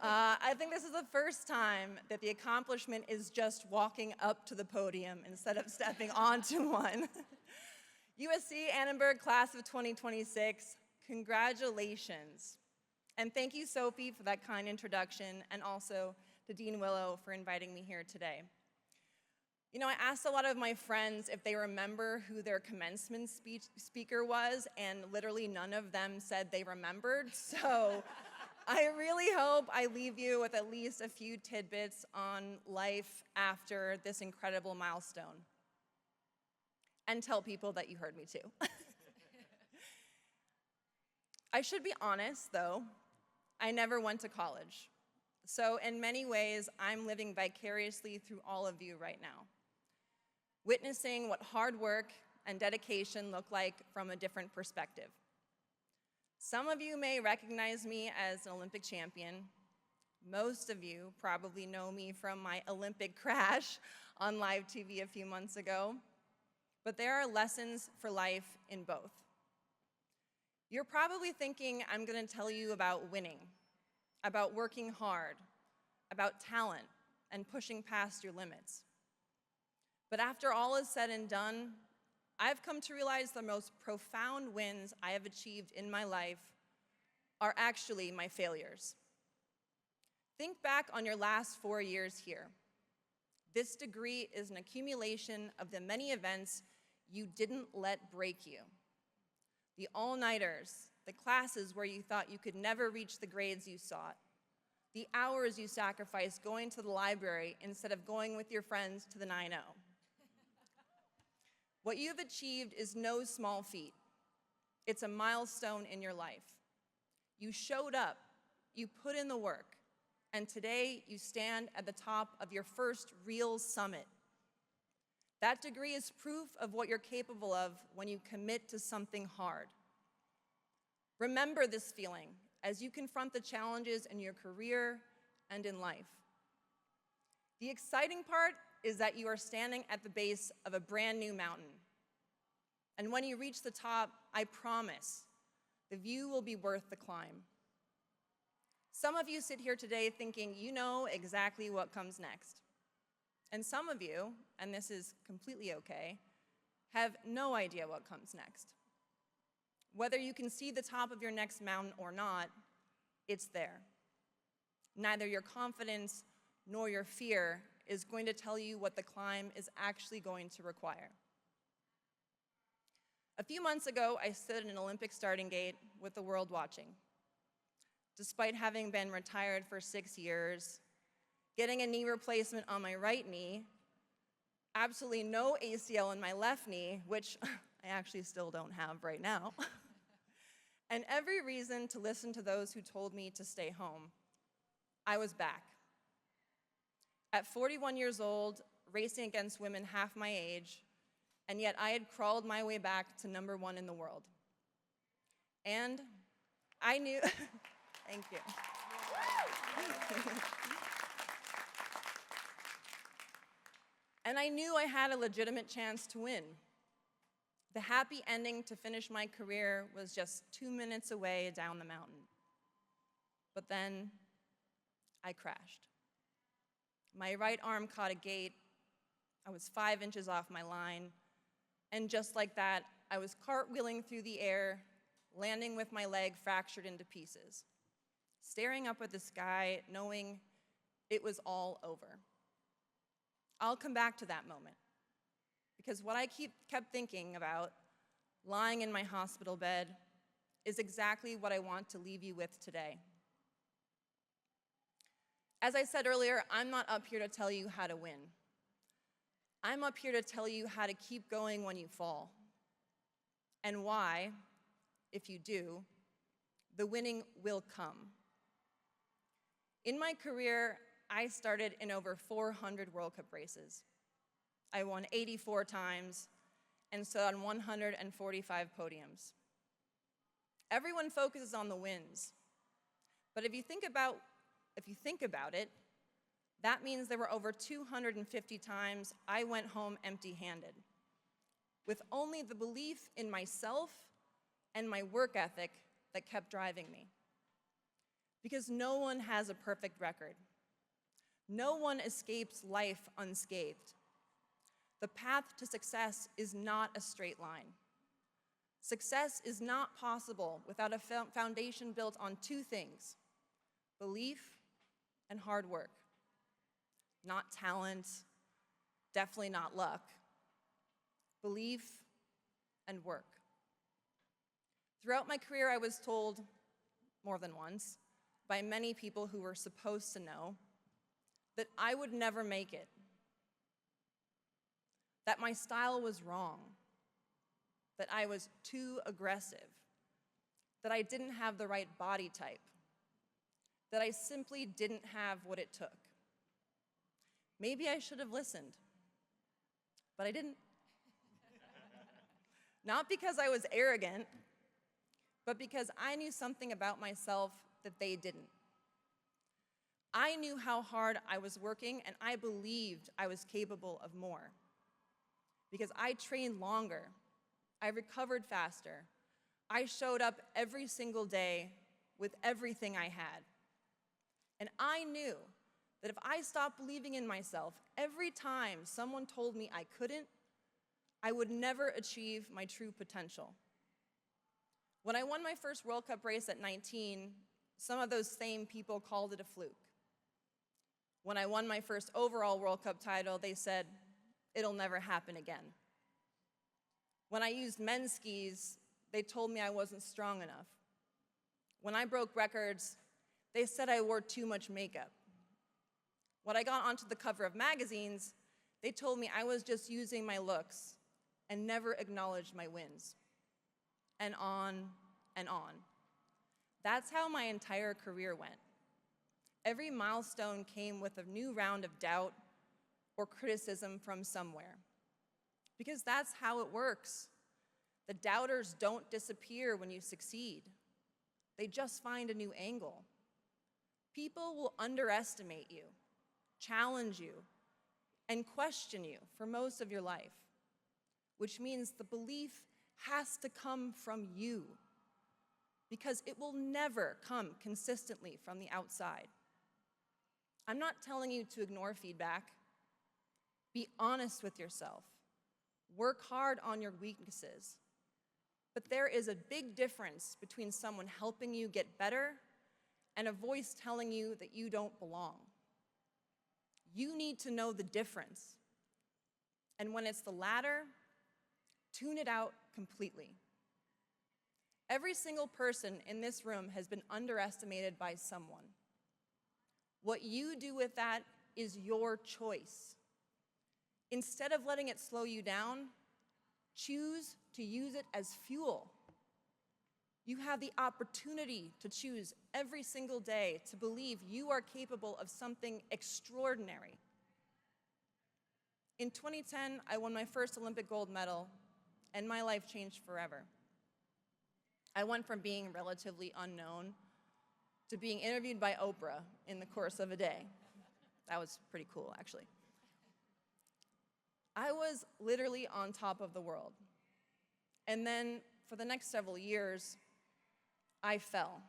I think this is the first time that the accomplishment is just walking up to the podium instead of stepping onto one. USC Annenberg class of 2026, congratulations. And thank you, Sophie, for that kind introduction, and also to Dean Willow for inviting me here today. You know, I asked a lot of my friends if they remember who their commencement speaker was, and literally none of them said they remembered. So I really hope I leave you with at least a few tidbits on life after this incredible milestone. And tell people that you heard me too. I should be honest, though, I never went to college. So in many ways, I'm living vicariously through all of you right now, witnessing what hard work and dedication look like from a different perspective. Some of you may recognize me as an Olympic champion. Most of you probably know me from my Olympic crash on live TV a few months ago. But there are lessons for life in both. You're probably thinking I'm going to tell you about winning, about working hard, about talent, and pushing past your limits. But after all is said and done, I've come to realize the most profound wins I have achieved in my life are actually my failures. Think back on your last 4 years here. This degree is an accumulation of the many events you didn't let break you. The all-nighters, the classes where you thought you could never reach the grades you sought, the hours you sacrificed going to the library instead of going with your friends to the 9-0. What you've achieved is no small feat. It's a milestone in your life. You showed up, you put in the work, and today you stand at the top of your first real summit. That degree is proof of what you're capable of when you commit to something hard. Remember this feeling as you confront the challenges in your career and in life. The exciting part is that you are standing at the base of a brand new mountain. And when you reach the top, I promise, the view will be worth the climb. Some of you sit here today thinking you know exactly what comes next. And some of you, and this is completely okay, have no idea what comes next. Whether you can see the top of your next mountain or not, it's there. Neither your confidence nor your fear is going to tell you what the climb is actually going to require. A few months ago, I stood in an Olympic starting gate with the world watching. Despite having been retired for 6 years, getting a knee replacement on my right knee, absolutely no ACL in my left knee, which I actually still don't have right now, and every reason to listen to those who told me to stay home, I was back. At 41 years old, racing against women half my age, and yet I had crawled my way back to #1 in the world. And I knew, thank you. And I knew I had a legitimate chance to win. The happy ending to finish my career was just 2 minutes away down the mountain. But then I crashed. My right arm caught a gate. I was 5 inches off my line. And just like that, I was cartwheeling through the air, landing with my leg fractured into pieces, staring up at the sky, knowing it was all over. I'll come back to that moment, because what I kept thinking about, lying in my hospital bed, is exactly what I want to leave you with today. As I said earlier, I'm not up here to tell you how to win. I'm up here to tell you how to keep going when you fall, and why, if you do, the winning will come. In my career, I started in over 400 World Cup races. I won 84 times and stood on 145 podiums. Everyone focuses on the wins, but if you think about it, that means there were over 250 times I went home empty-handed, with only the belief in myself and my work ethic that kept driving me. Because no one has a perfect record. No one escapes life unscathed. The path to success is not a straight line. Success is not possible without a foundation built on two things: belief and hard work. Not talent, definitely not luck. Belief and work. Throughout my career, I was told more than once by many people who were supposed to know that I would never make it, that my style was wrong, that I was too aggressive, that I didn't have the right body type, that I simply didn't have what it took. Maybe I should have listened, but I didn't. Not because I was arrogant, but because I knew something about myself that they didn't. I knew how hard I was working, and I believed I was capable of more. Because I trained longer, I recovered faster, I showed up every single day with everything I had. And I knew that if I stopped believing in myself every time someone told me I couldn't, I would never achieve my true potential. When I won my first World Cup race at 19, some of those same people called it a fluke. When I won my first overall World Cup title, they said, "It'll never happen again." When I used men's skis, they told me I wasn't strong enough. When I broke records, they said I wore too much makeup. When I got onto the cover of magazines, they told me I was just using my looks and never acknowledged my wins. And on and on. That's how my entire career went. Every milestone came with a new round of doubt or criticism from somewhere. Because that's how it works. The doubters don't disappear when you succeed. They just find a new angle. People will underestimate you, challenge you, and question you for most of your life, which means the belief has to come from you, because it will never come consistently from the outside. I'm not telling you to ignore feedback. Be honest with yourself. Work hard on your weaknesses. But there is a big difference between someone helping you get better and a voice telling you that you don't belong. You need to know the difference. And when it's the latter, tune it out completely. Every single person in this room has been underestimated by someone. What you do with that is your choice. Instead of letting it slow you down, choose to use it as fuel. You have the opportunity to choose every single day to believe you are capable of something extraordinary. In 2010, I won my first Olympic gold medal, and my life changed forever. I went from being relatively unknown to being interviewed by Oprah in the course of a day. That was pretty cool, actually. I was literally on top of the world. And then, for the next several years, I fell.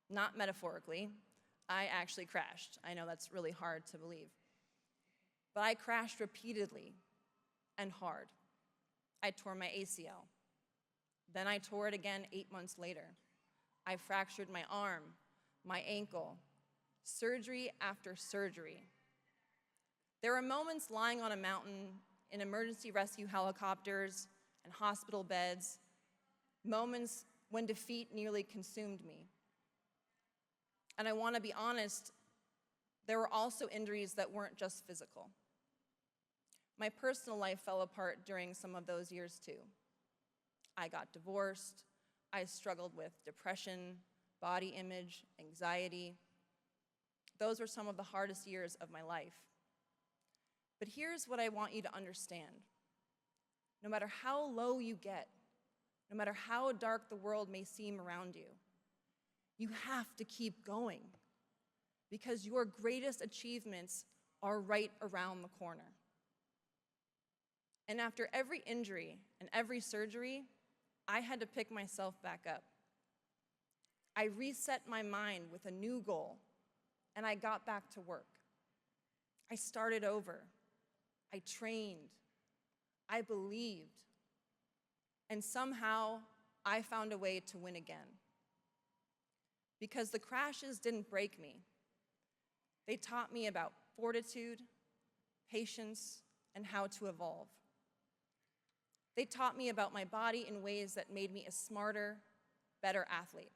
Not metaphorically, I actually crashed. I know that's really hard to believe. But I crashed repeatedly and hard. I tore my ACL. Then I tore it again 8 months later. I fractured my arm, my ankle, surgery after surgery. There were moments lying on a mountain in emergency rescue helicopters and hospital beds, moments when defeat nearly consumed me. And I want to be honest, there were also injuries that weren't just physical. My personal life fell apart during some of those years too. I got divorced, I struggled with depression, body image, anxiety. Those were some of the hardest years of my life. But here's what I want you to understand. No matter how low you get, no matter how dark the world may seem around you, you have to keep going, because your greatest achievements are right around the corner. And after every injury and every surgery, I had to pick myself back up. I reset my mind with a new goal, and I got back to work. I started over. I trained. I believed. And somehow, I found a way to win again. Because the crashes didn't break me. They taught me about fortitude, patience, and how to evolve. They taught me about my body in ways that made me a smarter, better athlete.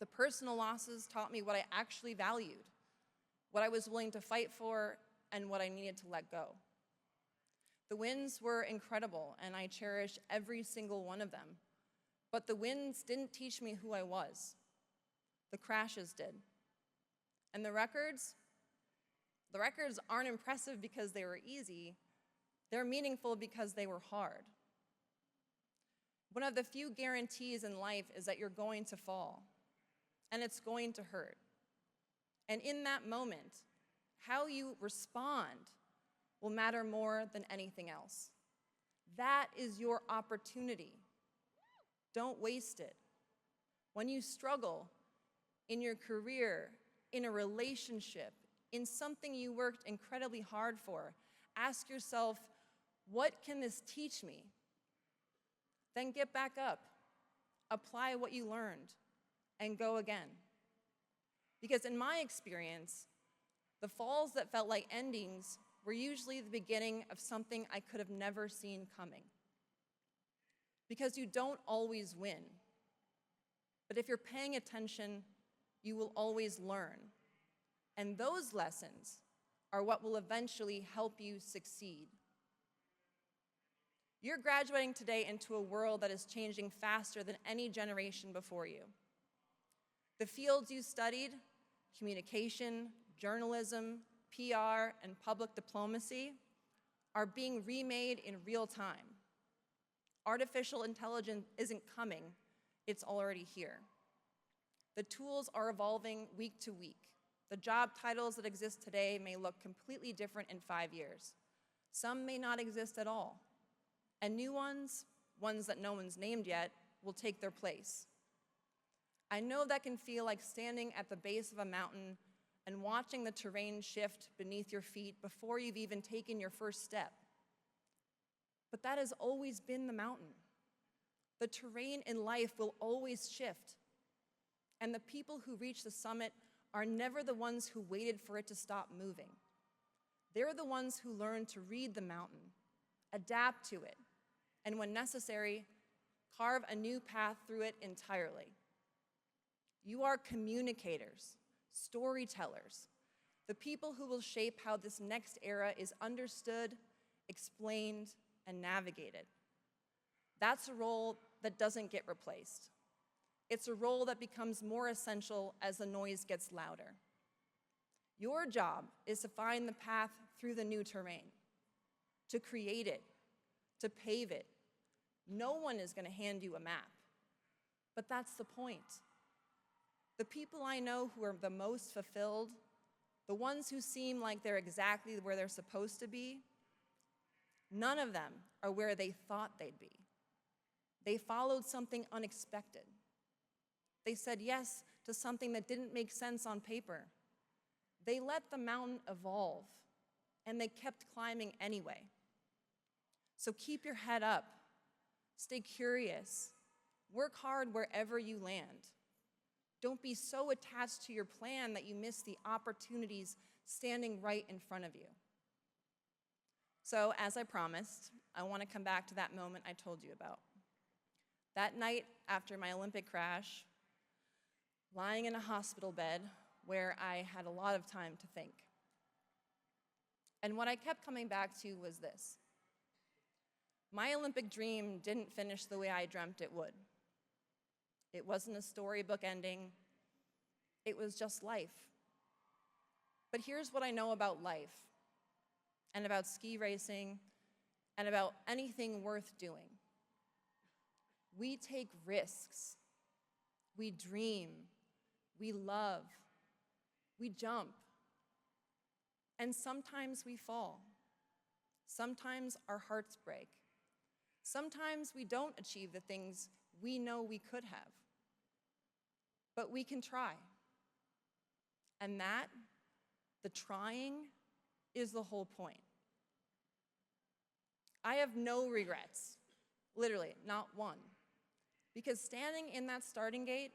The personal losses taught me what I actually valued, what I was willing to fight for, and what I needed to let go. The wins were incredible, and I cherish every single one of them. But the wins didn't teach me who I was. The crashes did. And the records aren't impressive because they were easy. They're meaningful because they were hard. One of the few guarantees in life is that you're going to fall, and it's going to hurt. And in that moment, how you respond will matter more than anything else. That is your opportunity. Don't waste it. When you struggle in your career, in a relationship, in something you worked incredibly hard for, ask yourself, what can this teach me? Then get back up, apply what you learned, and go again. Because in my experience, the falls that felt like endings were usually the beginning of something I could have never seen coming. Because you don't always win. But if you're paying attention, you will always learn. And those lessons are what will eventually help you succeed. You're graduating today into a world that is changing faster than any generation before you. The fields you studied, communication, journalism, PR, and public diplomacy, are being remade in real time. Artificial intelligence isn't coming, it's already here. The tools are evolving week to week. The job titles that exist today may look completely different in 5 years. Some may not exist at all. And new ones that no one's named yet, will take their place. I know that can feel like standing at the base of a mountain and watching the terrain shift beneath your feet before you've even taken your first step. But that has always been the mountain. The terrain in life will always shift. And the people who reach the summit are never the ones who waited for it to stop moving. They're the ones who learn to read the mountain, adapt to it, and when necessary, carve a new path through it entirely. You are communicators, storytellers, the people who will shape how this next era is understood, explained, and navigated. That's a role that doesn't get replaced. It's a role that becomes more essential as the noise gets louder. Your job is to find the path through the new terrain, to create it, to pave it. No one is going to hand you a map, but that's the point. The people I know who are the most fulfilled, the ones who seem like they're exactly where they're supposed to be, none of them are where they thought they'd be. They followed something unexpected. They said yes to something that didn't make sense on paper. They let the mountain evolve, and they kept climbing anyway. So keep your head up, stay curious, work hard wherever you land. Don't be so attached to your plan that you miss the opportunities standing right in front of you. So, as I promised, I want to come back to that moment I told you about. That night after my Olympic crash, lying in a hospital bed where I had a lot of time to think. And what I kept coming back to was this. My Olympic dream didn't finish the way I dreamt it would. It wasn't a storybook ending. It was just life. But here's what I know about life, and about ski racing, and about anything worth doing. We take risks. We dream. We love. We jump. And sometimes we fall. Sometimes our hearts break. Sometimes we don't achieve the things we know we could have. but we can try. And that, the trying, is the whole point. I have no regrets, literally, not one. Because standing in that starting gate,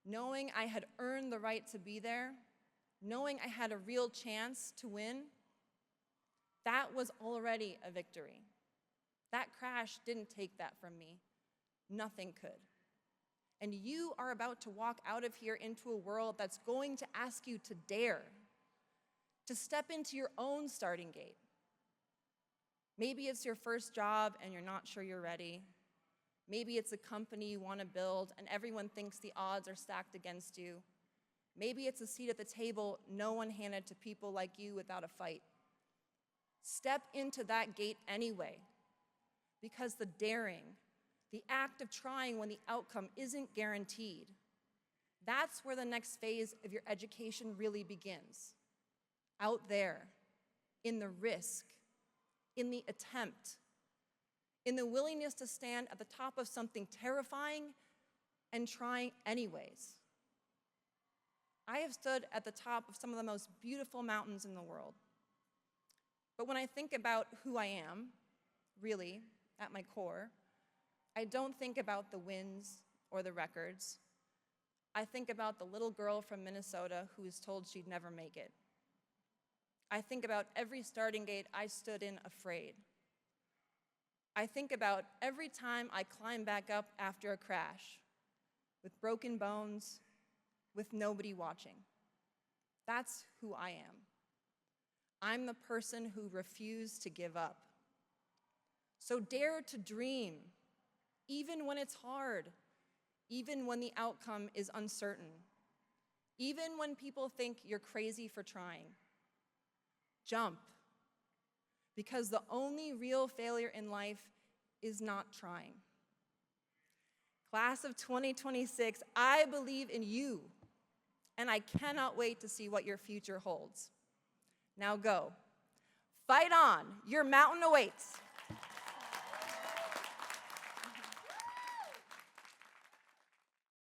knowing I had earned the right to be there, knowing I had a real chance to win, that was already a victory. That crash didn't take that from me. Nothing could. And you are about to walk out of here into a world that's going to ask you to dare, to step into your own starting gate. Maybe it's your first job and you're not sure you're ready. Maybe it's a company you want to build and everyone thinks the odds are stacked against you. Maybe it's a seat at the table no one handed to people like you without a fight. Step into that gate anyway, because the daring, the act of trying when the outcome isn't guaranteed, that's where the next phase of your education really begins. Out there, in the risk, in the attempt, in the willingness to stand at the top of something terrifying and try anyways. I have stood at the top of some of the most beautiful mountains in the world. But when I think about who I am, really, at my core, I don't think about the wins or the records. I think about the little girl from Minnesota who was told she'd never make it. I think about every starting gate I stood in afraid. I think about every time I climb back up after a crash, with broken bones, with nobody watching. That's who I am. I'm the person who refused to give up. So dare to dream, even when it's hard, even when the outcome is uncertain, even when people think you're crazy for trying. Jump, because the only real failure in life is not trying. Class of 2026, I believe in you, and I cannot wait to see what your future holds. Now go. Fight on. Your mountain awaits.